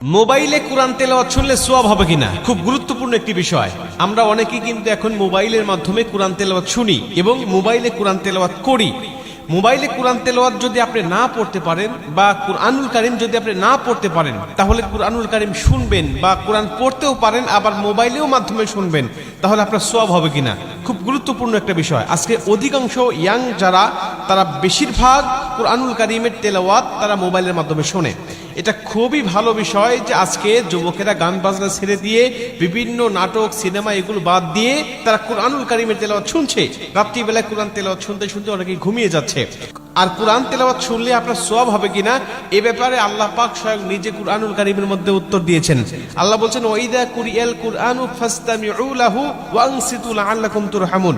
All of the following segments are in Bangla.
মোবাইলে কোরআন তেলাওয়াত শুনলে সওয়াব হবে কিনা খুব গুরুত্বপূর্ণ একটি বিষয়। আমরা অনেকেই কিন্তু এখন মোবাইলের মাধ্যমে কোরআন তেলাওয়াত শুনি এবং মোবাইলে কোরআন তেলাওয়াত করি। মোবাইলে কোরআন তেলাওয়াত যদি আপনি না পড়তে পারেন বা কুরআনুল কারীম যদি আপনি না পড়তে পারেন, তাহলে কুরআনুল কারীম শুনবেন বা কোরআন পড়তেও পারেন, আবার মোবাইলেও মাধ্যমে শুনবেন, তাহলে আপনার সওয়াব হবে কিনা খুব গুরুত্বপূর্ণ একটা বিষয়। আজকে অধিকাংশ ইয়াং যারা, তারা বেশিরভাগ কুরআনুল কারীমের তেলাওয়াত তারা মোবাইলের মাধ্যমে শোনে। এটা খুবই ভালো বিষয় যে আজকে যুবকেরা গান বাজনা ছেড়ে দিয়ে বিভিন্ন নাটক সিনেমা এগুলো বাদ দিয়ে তারা কুরআনুল কারীমের তেলাওয়াত শুনছে। রাত্রিবেলায় কোরআন তেলাওয়াত শুনতে শুনতে অনেকেই ঘুমিয়ে যাচ্ছে। আর কোরআন তেলাওয়াত শুনলে আপনার সওয়াব হবে কিনা এ ব্যাপারে আল্লাহ পাক স্বয়ং নিজে কুরআনুল কারীমের মধ্যে উত্তর দিয়েছেন। আল্লাহ বলছেন, ওয়াইদা কুরিয়াল কুরআনু ফাসতামিউ লাহু ওয়ানসিতু লাআল্লাকুম তুরহামুন।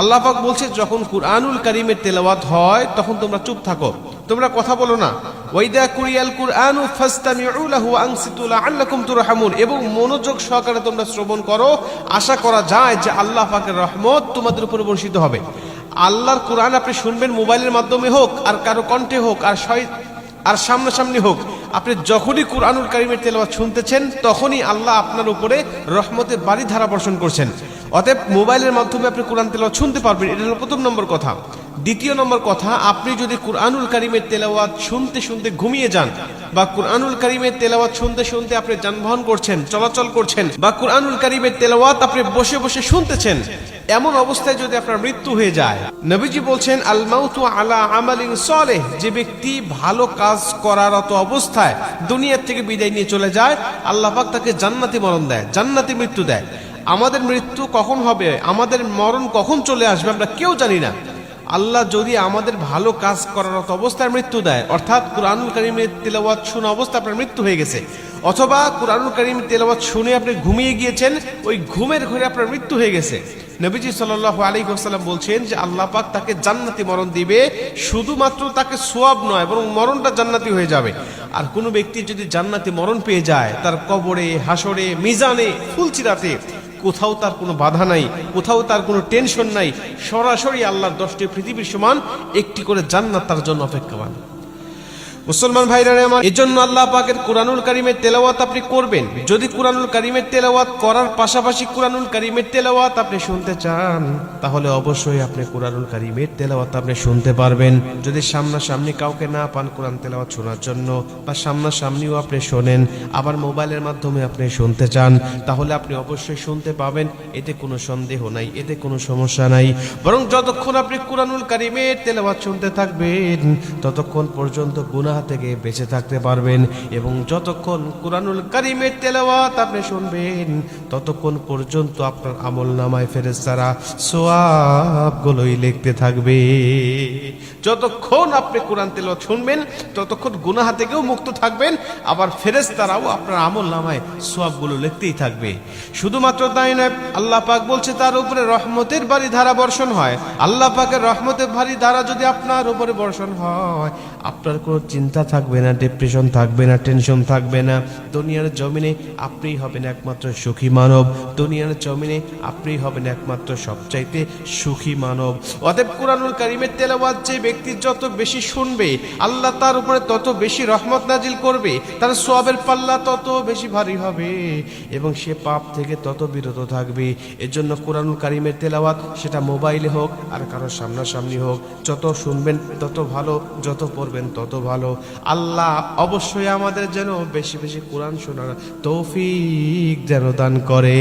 আল্লাহ পাক বলছে, যখন কুরআনুল কারীমের তেলাওয়াত হয় তখন তোমরা চুপ থাকো, তোমরা কথা বলো না। ওয়াইদা কুরিয়াল কুরআনু ফাসতামিউ লাহু ওয়ানসিতু লাআল্লাকুম তুরহামুন, এবং মনোযোগ সহকারে তোমরা শ্রবণ করো, আশা করা যায় যে আল্লাহ পাকের রহমত তোমাদের উপর বর্ষিত হবে। আল্লাহর কোরআন আপনি শুনবেন মোবাইলের মাধ্যমে হোক, আর কারো কণ্ঠে হোক, আর সামনাসামনি হোক, আপনি যখনই কুরআনুল কারীমের তেলাওয়াত শুনতেছেন তখনই আল্লাহ আপনার উপরে রহমতের বাড়ি ধারা বর্ষণ করছেন। অতএব মোবাইলের মাধ্যমে আপনি কোরআন তেলাওয়াত শুনতে পারবেন, এটা হলো প্রথম নম্বর কথা। দ্বিতীয় নম্বর কথা, আপনি যদি কুরআনুল কারীমের তেলাওয়াত শুনতে শুনতে ঘুমিয়ে যান, বা কুরআনুল কারীমের তেলাওয়াত শুনতে শুনতে আপনি যানবাহন করছেন, চলাচল করছেন, বা কুরআনুল কারীমের তেলাওয়াত আপনি বসে বসে শুনতেছেন, এমন অবস্থায় যদি আপনার মৃত্যু হয়ে যায়, নবীজি বলছেন, আল মাউতু আলা আমালিন সালেহ, যে ব্যক্তি ভালো কাজ করারত অবস্থায় দুনিয়া থেকে বিদায় নিয়ে চলে যায়, আল্লাহ পাক তাকে জান্নাতি মরণ দেয়, জান্নাতি মৃত্যু দেয়। আমাদের মৃত্যু কখন হবে, আমাদের মরণ কখন চলে আসবে আমরা কেউ জানি না। আল্লাহ যদি আমাদের ভালো কাজ করারত অবস্থায় মৃত্যু দেয়, অর্থাৎ কুরআনুল কারীমের তেলাওয়াত শোনা অবস্থায় আপনার মৃত্যু হয়ে গেছে, অথবা কুরআনুল কারীমের তেলাওয়াত শুনে আপনি ঘুমিয়ে গিয়েছেন, ওই ঘুমের ঘরে আপনার মৃত্যু হয়ে গেছে, নবীজি সাল্লাল্লাহু আলাইহি ওয়াসাল্লাম বলছেন যে আল্লাহ পাক তাকে জান্নাতি মরণ দিবে। শুধুমাত্র তাকে সওয়াব নয়, বরং মরণটা জান্নাতি হয়ে যাবে। আর কোনো ব্যক্তি যদি জান্নাতি মরণ পেয়ে যায়, তার কবরে, হাসরে, মিজানে, ফুলচিরাতে কোথাও তার কোনো বাধা নাই, কোথাও তার কোনো টেনশন নাই, সরাসরি আল্লাহর 10টি পৃথিবীর সমান একটি করে জান্নাত তার জন্য অপেক্ষমান। মুসলমান ভাইরা আমার, এজন্য আল্লাহ পাকের কুরআনুল কারীমের তেলাওয়াত আপনি করবেন। যদি কুরআনুল কারীমের তেলাওয়াত করার পাশাপাশি কুরআনুল কারীমের তেলাওয়াত আপনি শুনতে চান, তাহলে অবশ্যই আপনি কুরআনুল কারীমের তেলাওয়াত আপনি শুনতে পারবেন। যদি সামনাসামনি কাউকে না পান কুরআন তেলাওয়াত শোনার জন্য, বা সামনাসামনিও আপনি শোনেন, আবার মোবাইলের মাধ্যমে আপনি শুনতে চান, তাহলে আপনি অবশ্যই শুনতে পাবেন। এতে কোনো সন্দেহ নাই, এতে কোনো সমস্যা নাই। বরং যতক্ষণ আপনি কুরআনুল কারীমের তেলাওয়াত শুনতে থাকবেন, ততক্ষণ পর্যন্ত গুনাহ থেকে বেঁচে থাকতে পারবেন। এবং যতক্ষণ কুরআনুল কারীমের তেলাওয়াত আপনি শুনবেন, ততক্ষণ পর্যন্ত আপনার আমলনামায় ফেরেশতারা সওয়াবগুলোই লিখতে থাকবে। যতক্ষণ আপনি কোরআন তেলাওয়াত শুনবেন, ততক্ষণ গুনাহ থেকেও মুক্ত থাকবেন, আবার ফেরেশতারাও আপনার আমলনামায় সওয়াবগুলো লিখতেই থাকবে। শুধুমাত্র তাই নয়, আল্লাহ পাক বলছে তার উপরে রহমতের বাড়ি ধারা বর্ষণ হয়। আল্লাহ পাকের রহমতের বাড়ি ধারা যদি আপনার উপরে বর্ষণ হয়, আপনার কোনো চিন্তা থাকবে না, ডিপ্রেশন থাকবে না, টেনশন থাকবে না। দুনিয়ার জমিনে আপনিই হবেন একমাত্র সুখী মানব, দুনিয়ার জমিনে আপনিই হবেন একমাত্র সবচাইতে সুখী মানব। অতএব কুরআনুল কারীমের তেলাওয়াত যে ব্যক্তি যত বেশি শুনবে, আল্লাহ তার উপরে তত বেশি রহমত নাজিল করবে, তার সওয়াবের পাল্লা তত বেশি ভারী হবে, এবং সে পাপ থেকে তত বিরত থাকবে। এজন্য কুরআনুল কারীমের তেলাওয়াত সেটা মোবাইলে হোক আর কারো সামনাসামনি হোক, যত শুনবেন তত ভালো, যত পড়বেন তত ভালো। আল্লাহ অবশ্যই আমাদের যেন বেশি বেশি কোরআন শোনার তৌফিক যেন দান করে।